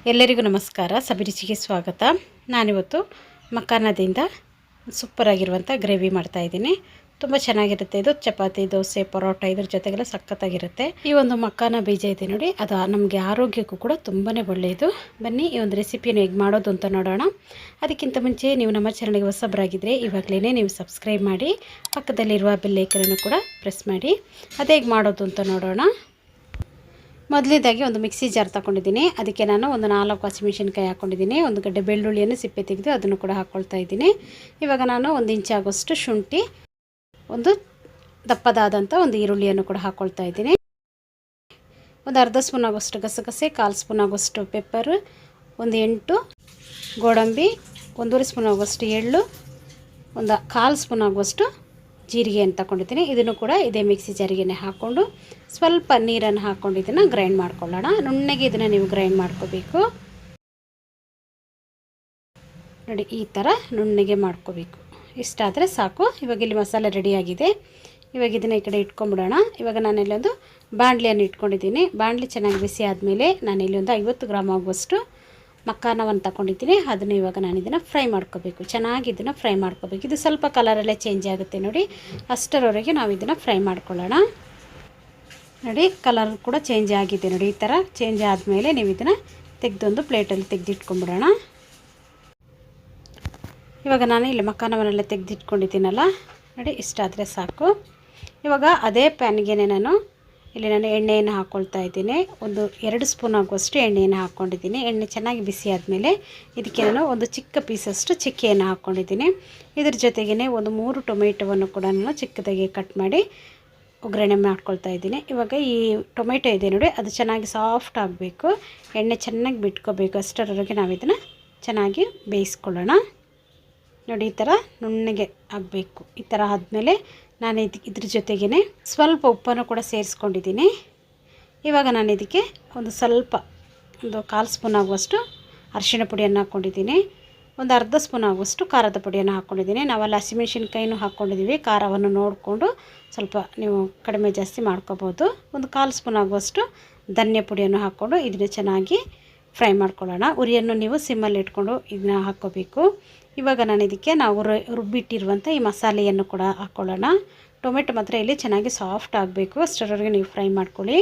ಎಲ್ಲರಿಗೂ ನಮಸ್ಕಾರ. ಸಬಿ ರುಚಿಗೆ ಸ್ವಾಗತ. ನಾನಿವತ್ತು ಮಖಾನದಿಂದ ಸೂಪರ್ ಆಗಿರುವಂಥ ಗ್ರೇವಿ ಮಾಡ್ತಾ ಇದ್ದೀನಿ. ತುಂಬ ಚೆನ್ನಾಗಿರುತ್ತೆ. ಇದು ಚಪಾತಿ, ದೋಸೆ, ಪರೋಟ ಇದ್ರ ಜೊತೆಗೆಲ್ಲ ಸಖತ್ತಾಗಿರುತ್ತೆ. ಈ ಒಂದು ಮಖಾನ ಬೀಜ ಇದೆ ನೋಡಿ, ಅದು ನಮಗೆ ಆರೋಗ್ಯಕ್ಕೂ ಕೂಡ ತುಂಬಾ ಒಳ್ಳೆಯದು. ಬನ್ನಿ ಈ ಒಂದು ರೆಸಿಪಿಯನ್ನು ಹೇಗೆ ಮಾಡೋದು ಅಂತ ನೋಡೋಣ. ಅದಕ್ಕಿಂತ ಮುಂಚೆ ನೀವು ನಮ್ಮ ಚಾನಲ್ಗೆ ಹೊಸಬರಾಗಿದ್ದರೆ ಇವಾಗಲೇ ನೀವು ಸಬ್ಸ್ಕ್ರೈಬ್ ಮಾಡಿ, ಪಕ್ಕದಲ್ಲಿರುವ ಬೆಲ್ ಐಕನನ್ನು ಕೂಡ ಪ್ರೆಸ್ ಮಾಡಿ. ಅದು ಹೇಗೆ ಮಾಡೋದು ಅಂತ ನೋಡೋಣ. ಮೊದಲನೇದಾಗಿ ಒಂದು ಮಿಕ್ಸಿ ಜಾರ್ ತಗೊಂಡಿದ್ದೀನಿ. ಅದಕ್ಕೆ ನಾನು ಒಂದು 4 ಹಸಿಮೆಣಸಿನಕಾಯಿ ಹಾಕ್ಕೊಂಡಿದ್ದೀನಿ. ಒಂದು ಗಡ್ಡೆ ಬೆಳ್ಳುಳ್ಳಿಯನ್ನು ಸಿಪ್ಪೆ ತೆಗೆದು ಅದನ್ನು ಕೂಡ ಹಾಕ್ಕೊಳ್ತಾ ಇದ್ದೀನಿ. ಇವಾಗ ನಾನು 1 ಇಂಚ್ ಆಗೋಷ್ಟು ಶುಂಠಿ, ಒಂದು ದಪ್ಪದಾದಂಥ ಒಂದು ಈರುಳ್ಳಿಯನ್ನು ಕೂಡ ಹಾಕ್ಕೊಳ್ತಾ ಇದ್ದೀನಿ. ಒಂದು ಅರ್ಧ ಸ್ಪೂನ್ ಆಗೋಷ್ಟು ಗಸಗಸೆ, 1/4 ಸ್ಪೂನ್ ಆಗೋಷ್ಟು ಪೆಪ್ಪರ್, ಒಂದು 8 ಗೋಡಂಬಿ, 1.5 ಸ್ಪೂನ್ ಆಗೋಷ್ಟು ಎಳ್ಳು, ಒಂದು 1/4 ಸ್ಪೂನ್ ಆಗುವಷ್ಟು ಜೀರಿಗೆಯನ್ನು ತಗೊಂಡಿದ್ದೀನಿ. ಇದನ್ನು ಕೂಡ ಇದೇ ಮಿಕ್ಸಿ ಜಾರಿಗೆ ಹಾಕ್ಕೊಂಡು ಸ್ವಲ್ಪ ನೀರನ್ನು ಹಾಕ್ಕೊಂಡು ಇದನ್ನು ಗ್ರೈಂಡ್ ಮಾಡ್ಕೊಳ್ಳೋಣ. ನುಣ್ಣಗೆ ಇದನ್ನು ನೀವು ಗ್ರೈಂಡ್ ಮಾಡ್ಕೋಬೇಕು ನೋಡಿ, ಈ ಥರ ನುಣ್ಣಗೆ ಮಾಡ್ಕೋಬೇಕು. ಇಷ್ಟಾದರೆ ಸಾಕು. ಇವಾಗ ಇಲ್ಲಿ ಮಸಾಲೆ ರೆಡಿಯಾಗಿದೆ. ಇವಾಗ ಇದನ್ನು ಈ ಕಡೆ ಇಟ್ಕೊಂಡ್ಬಿಡೋಣ. ಇವಾಗ ನಾನಿಲ್ಲೊಂದು ಬಾಣಲಿಯನ್ನು ಇಟ್ಕೊಂಡಿದ್ದೀನಿ. ಬಾಣಲಿ ಚೆನ್ನಾಗಿ ಬಿಸಿ ಆದಮೇಲೆ ನಾನಿಲ್ಲಿ ಒಂದು 50 ಗ್ರಾಮ್ ಆಗುವಷ್ಟು ಮಖಾನವನ್ನು ತಗೊಂಡಿದ್ದೀನಿ. ಅದನ್ನು ಇವಾಗ ನಾನು ಇದನ್ನು ಫ್ರೈ ಮಾಡ್ಕೋಬೇಕು. ಚೆನ್ನಾಗಿ ಇದನ್ನು ಫ್ರೈ ಮಾಡ್ಕೋಬೇಕು. ಇದು ಸ್ವಲ್ಪ ಕಲರಲ್ಲೇ ಚೇಂಜ್ ಆಗುತ್ತೆ ನೋಡಿ, ಅಷ್ಟರವರೆಗೆ ನಾವು ಇದನ್ನು ಫ್ರೈ ಮಾಡ್ಕೊಳ್ಳೋಣ. ನೋಡಿ, ಕಲರ್ ಕೂಡ ಚೇಂಜ್ ಆಗಿದೆ ನೋಡಿ. ಈ ಥರ ಚೇಂಜ್ ಆದಮೇಲೆ ನೀವು ಇದನ್ನು ತೆಗೆದೊಂದು ಪ್ಲೇಟಲ್ಲಿ ತೆಗೆದಿಟ್ಕೊಂಡ್ಬಿಡೋಣ. ಇವಾಗ ನಾನು ಇಲ್ಲಿ ಮಖಾನವನ್ನೆಲ್ಲ ತೆಗೆದಿಟ್ಕೊಂಡಿದ್ದೀನಲ್ಲ ನೋಡಿ, ಇಷ್ಟಾದರೆ ಸಾಕು. ಇವಾಗ ಅದೇ ಪ್ಯಾನ್ಗೆ ನಾನು ಎಣ್ಣೆಯನ್ನು ಹಾಕ್ಕೊಳ್ತಾ ಇದ್ದೀನಿ. ಒಂದು 2 ಸ್ಪೂನ್ ಆಗುವಷ್ಟು ಎಣ್ಣೆಯನ್ನು ಹಾಕ್ಕೊಂಡಿದ್ದೀನಿ. ಎಣ್ಣೆ ಚೆನ್ನಾಗಿ ಬಿಸಿ ಆದಮೇಲೆ ಇದಕ್ಕೆ ನಾನು ಒಂದು ಚಿಕ್ಕ ಪೀಸಷ್ಟು ಚಿಕ್ಕೆಯನ್ನು ಹಾಕ್ಕೊಂಡಿದ್ದೀನಿ. ಇದ್ರ ಜೊತೆಗೇ ಒಂದು 3 ಟೊಮೆಟೊವನ್ನು ಕೂಡ ನಾನು ಚಿಕ್ಕದಾಗಿ ಕಟ್ ಮಾಡಿ ಒಗ್ಗರಣೆ ಮಾಡ್ಕೊಳ್ತಾ ಇದ್ದೀನಿ. ಇವಾಗ ಈ ಟೊಮೆಟೊ ಇದೆ ನೋಡಿ, ಅದು ಚೆನ್ನಾಗಿ ಸಾಫ್ಟ್ ಆಗಬೇಕು, ಎಣ್ಣೆ ಚೆನ್ನಾಗಿ ಬಿಟ್ಕೋಬೇಕು. ಅಷ್ಟರವರೆಗೆ ನಾವು ಇದನ್ನು ಚೆನ್ನಾಗಿ ಬೇಯಿಸ್ಕೊಳ್ಳೋಣ ನೋಡಿ. ಈ ಥರ ನುಣ್ಣಗೆ ಆಗಬೇಕು. ಈ ಥರ ಆದಮೇಲೆ ನಾನು ಇದ್ರ ಜೊತೆಗೇ ಸ್ವಲ್ಪ ಉಪ್ಪನ್ನು ಕೂಡ ಸೇರಿಸ್ಕೊಂಡಿದ್ದೀನಿ. ಇವಾಗ ನಾನು ಇದಕ್ಕೆ ಒಂದು 1/4 ಸ್ಪೂನ್ ಆಗುವಷ್ಟು ಅರಿಶಿಣ ಪುಡಿಯನ್ನು ಹಾಕ್ಕೊಂಡಿದ್ದೀನಿ. ಒಂದು ಅರ್ಧ ಸ್ಪೂನ್ ಆಗುವಷ್ಟು ಖಾರದ ಪುಡಿಯನ್ನು ಹಾಕ್ಕೊಂಡಿದ್ದೀನಿ. ನಾವೆಲ್ಲ ಹಸಿಮೆಣಸಿನ್ಕಾಯಿನೂ ಹಾಕ್ಕೊಂಡಿದ್ದೀವಿ. ಖಾರವನ್ನು ನೋಡಿಕೊಂಡು ಸ್ವಲ್ಪ ನೀವು ಕಡಿಮೆ ಜಾಸ್ತಿ ಮಾಡ್ಕೋಬೋದು. ಒಂದು 1/4 ಸ್ಪೂನ್ ಆಗುವಷ್ಟು ಧನಿಯಾ ಪುಡಿಯನ್ನು ಹಾಕ್ಕೊಂಡು ಇದನ್ನು ಚೆನ್ನಾಗಿ ಫ್ರೈ ಮಾಡ್ಕೊಳ್ಳೋಣ. ಉರಿಯನ್ನು ನೀವು ಸಿಮ್ಮಲ್ಲಿ ಇಟ್ಕೊಂಡು ಇದನ್ನ ಹಾಕ್ಕೋಬೇಕು. ಇವಾಗ ನಾನು ಇದಕ್ಕೆ ನಾವು ರುಬ್ಬಿಟ್ಟಿರುವಂಥ ಈ ಮಸಾಲೆಯನ್ನು ಕೂಡ ಹಾಕ್ಕೊಳ್ಳೋಣ. ಟೊಮೆಟೊ ಮಾತ್ರ ಇಲ್ಲಿ ಚೆನ್ನಾಗಿ ಸಾಫ್ಟ್ ಆಗಬೇಕು, ಅಷ್ಟರವರೆಗೆ ನೀವು ಫ್ರೈ ಮಾಡ್ಕೊಳ್ಳಿ.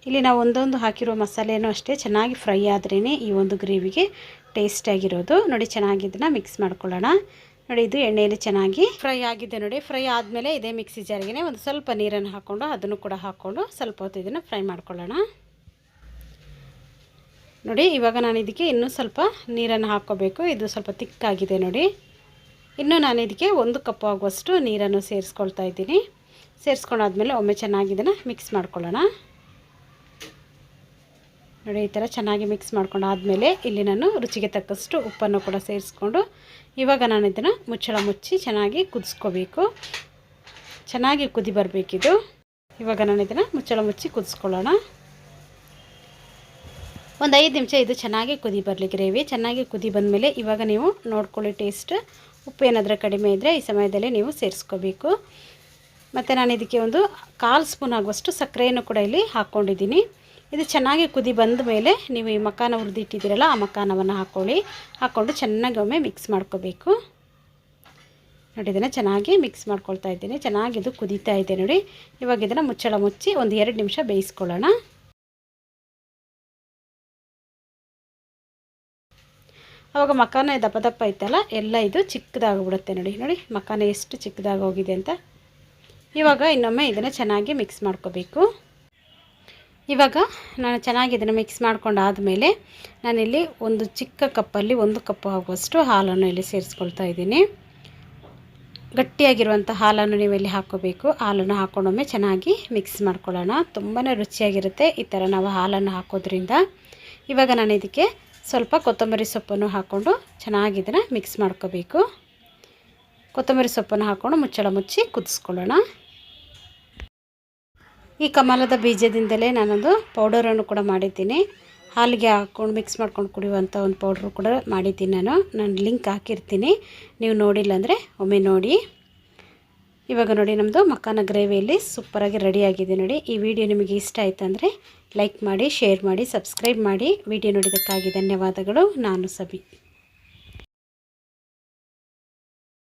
ಇಲ್ಲಿ ನಾವು ಒಂದೊಂದು ಹಾಕಿರೋ ಮಸಾಲೆಯನ್ನು ಅಷ್ಟೇ ಚೆನ್ನಾಗಿ ಫ್ರೈ ಆದ್ರೇ ಈ ಒಂದು ಗ್ರೇವಿಗೆ ಟೇಸ್ಟಾಗಿರೋದು ನೋಡಿ. ಚೆನ್ನಾಗಿ ಇದನ್ನು ಮಿಕ್ಸ್ ಮಾಡ್ಕೊಳ್ಳೋಣ ನೋಡಿ. ಇದು ಎಣ್ಣೆಯಲ್ಲಿ ಚೆನ್ನಾಗಿ ಫ್ರೈ ಆಗಿದೆ ನೋಡಿ. ಫ್ರೈ ಆದಮೇಲೆ ಇದೇ ಮಿಕ್ಸಿ ಜಾರಿಗೆ ಒಂದು ಸ್ವಲ್ಪ ನೀರನ್ನು ಹಾಕ್ಕೊಂಡು ಅದನ್ನು ಕೂಡ ಹಾಕ್ಕೊಂಡು ಸ್ವಲ್ಪ ಹೊತ್ತು ಇದನ್ನು ಫ್ರೈ ಮಾಡ್ಕೊಳ್ಳೋಣ ನೋಡಿ. ಇವಾಗ ನಾನು ಇದಕ್ಕೆ ಇನ್ನೂ ಸ್ವಲ್ಪ ನೀರನ್ನು ಹಾಕ್ಕೋಬೇಕು. ಇದು ಸ್ವಲ್ಪ ತಿಕ್ಕಾಗಿದೆ ನೋಡಿ. ಇನ್ನು ನಾನು ಇದಕ್ಕೆ 1 ಕಪ್ ಆಗುವಷ್ಟು ನೀರನ್ನು ಸೇರಿಸ್ಕೊಳ್ತಾ ಇದ್ದೀನಿ. ಸೇರಿಸ್ಕೊಂಡಾದ್ಮೇಲೆ ಒಮ್ಮೆ ಚೆನ್ನಾಗಿ ಇದನ್ನು ಮಿಕ್ಸ್ ಮಾಡ್ಕೊಳ್ಳೋಣ ನೋಡಿ. ಈ ಥರ ಚೆನ್ನಾಗಿ ಮಿಕ್ಸ್ ಮಾಡ್ಕೊಂಡಾದ್ಮೇಲೆ ಇಲ್ಲಿ ನಾನು ರುಚಿಗೆ ತಕ್ಕಷ್ಟು ಉಪ್ಪನ್ನು ಕೂಡ ಸೇರಿಸ್ಕೊಂಡು ಇವಾಗ ನಾನು ಇದನ್ನು ಮುಚ್ಚಳ ಮುಚ್ಚಿ ಚೆನ್ನಾಗಿ ಕುದಿಸ್ಕೋಬೇಕು. ಚೆನ್ನಾಗಿ ಕುದಿ ಬರಬೇಕಿದು. ಇವಾಗ ನಾನು ಇದನ್ನು ಮುಚ್ಚಳ ಮುಚ್ಚಿ ಕುದಿಸ್ಕೊಳ್ಳೋಣ. ಒಂದು 5 ನಿಮಿಷ ಇದು ಚೆನ್ನಾಗಿ ಕುದಿ ಬರಲಿ ಗ್ರೇವಿ. ಚೆನ್ನಾಗಿ ಕುದಿ ಬಂದಮೇಲೆ ಇವಾಗ ನೀವು ನೋಡ್ಕೊಳ್ಳಿ ಟೇಸ್ಟ್. ಉಪ್ಪು ಏನಾದರೂ ಕಡಿಮೆ ಇದ್ದರೆ ಈ ಸಮಯದಲ್ಲಿ ನೀವು ಸೇರಿಸ್ಕೋಬೇಕು. ಮತ್ತು ನಾನು ಇದಕ್ಕೆ ಒಂದು 1/4 ಸ್ಪೂನ್ ಆಗುವಷ್ಟು ಸಕ್ಕರೆಯನ್ನು ಕೂಡ ಇಲ್ಲಿ ಹಾಕ್ಕೊಂಡಿದ್ದೀನಿ. ಇದು ಚೆನ್ನಾಗಿ ಕುದಿ ಬಂದ ಮೇಲೆ ನೀವು ಈ ಮಖಾನ ಹುರಿದಿಟ್ಟಿದ್ದೀರಲ್ಲ ಆ ಮಖಾನವನ್ನು ಹಾಕ್ಕೊಂಡು ಚೆನ್ನಾಗಿ ಒಮ್ಮೆ ಮಿಕ್ಸ್ ಮಾಡ್ಕೋಬೇಕು ನೋಡಿ. ಇದನ್ನು ಚೆನ್ನಾಗಿ ಮಿಕ್ಸ್ ಮಾಡ್ಕೊಳ್ತಾ ಇದ್ದೀನಿ. ಚೆನ್ನಾಗಿ ಇದು ಕುದೀತಾ ಇದೆ ನೋಡಿ. ಇವಾಗ ಇದನ್ನು ಮುಚ್ಚಳ ಮುಚ್ಚಿ ಒಂದು 2 ನಿಮಿಷ ಬೇಯಿಸ್ಕೊಳ್ಳೋಣ. ಆವಾಗ ಮಖಾನ ದಪ್ಪ ಐತಲ್ಲ ಎಲ್ಲ ಇದು ಚಿಕ್ಕದಾಗಿಬಿಡುತ್ತೆ ನೋಡಿ. ಮಖಾನ ಎಷ್ಟು ಚಿಕ್ಕದಾಗಿ ಹೋಗಿದೆ ಅಂತ. ಇವಾಗ ಇನ್ನೊಮ್ಮೆ ಇದನ್ನು ಚೆನ್ನಾಗಿ ಮಿಕ್ಸ್ ಮಾಡ್ಕೋಬೇಕು. ಇವಾಗ ನಾನು ಚೆನ್ನಾಗಿ ಇದನ್ನು ಮಿಕ್ಸ್ ಮಾಡ್ಕೊಂಡಾದಮೇಲೆ ನಾನಿಲ್ಲಿ ಒಂದು ಚಿಕ್ಕ ಕಪ್ಪಲ್ಲಿ 1 ಕಪ್ ಆಗುವಷ್ಟು ಹಾಲನ್ನು ಇಲ್ಲಿ ಸೇರಿಸ್ಕೊಳ್ತಾ ಇದ್ದೀನಿ. ಗಟ್ಟಿಯಾಗಿರುವಂಥ ಹಾಲನ್ನು ನೀವು ಇಲ್ಲಿ ಹಾಕ್ಕೋಬೇಕು. ಹಾಲನ್ನು ಹಾಕ್ಕೊಂಡೊಮ್ಮೆ ಚೆನ್ನಾಗಿ ಮಿಕ್ಸ್ ಮಾಡ್ಕೊಳ್ಳೋಣ. ತುಂಬಾ ರುಚಿಯಾಗಿರುತ್ತೆ ಈ ಥರ ನಾವು ಹಾಲನ್ನು ಹಾಕೋದ್ರಿಂದ. ಇವಾಗ ನಾನು ಇದಕ್ಕೆ ಸ್ವಲ್ಪ ಕೊತ್ತಂಬರಿ ಸೊಪ್ಪನ್ನು ಹಾಕ್ಕೊಂಡು ಚೆನ್ನಾಗಿ ಇದನ್ನು ಮಿಕ್ಸ್ ಮಾಡ್ಕೋಬೇಕು. ಕೊತ್ತಂಬರಿ ಸೊಪ್ಪನ್ನು ಹಾಕ್ಕೊಂಡು ಮುಚ್ಚಳ ಮುಚ್ಚಿ ಕುದಿಸ್ಕೊಳ್ಳೋಣ. ಈ ಕಮಲದ ಬೀಜದಿಂದಲೇ ನಾನೊಂದು ಪೌಡರನ್ನು ಕೂಡ ಮಾಡಿದ್ದೀನಿ. ಹಾಲಿಗೆ ಹಾಕ್ಕೊಂಡು ಮಿಕ್ಸ್ ಮಾಡ್ಕೊಂಡು ಕುಡಿಯುವಂಥ ಒಂದು ಪೌಡ್ರು ಕೂಡ ಮಾಡಿದ್ದೀನಿ. ನಾನು ಲಿಂಕ್ ಹಾಕಿರ್ತೀನಿ, ನೀವು ನೋಡಿಲ್ಲ ಅಂದರೆ ಒಮ್ಮೆ ನೋಡಿ. ಇವಾಗ ನೋಡಿ ನಮ್ಮದು ಮಖಾನ ಗ್ರೇವಿಯಲ್ಲಿ ಸೂಪರಾಗಿ ರೆಡಿಯಾಗಿದೆ ನೋಡಿ. ಈ ವಿಡಿಯೋ ನಿಮಗೆ ಇಷ್ಟ ಆಯಿತು ಅಂದರೆ ಲೈಕ್ ಮಾಡಿ, ಶೇರ್ ಮಾಡಿ, ಸಬ್ಸ್ಕ್ರೈಬ್ ಮಾಡಿ. ವಿಡಿಯೋ ನೋಡಿದ್ದಕ್ಕಾಗಿ ಧನ್ಯವಾದಗಳು. ನಾನು ಸಬಿ.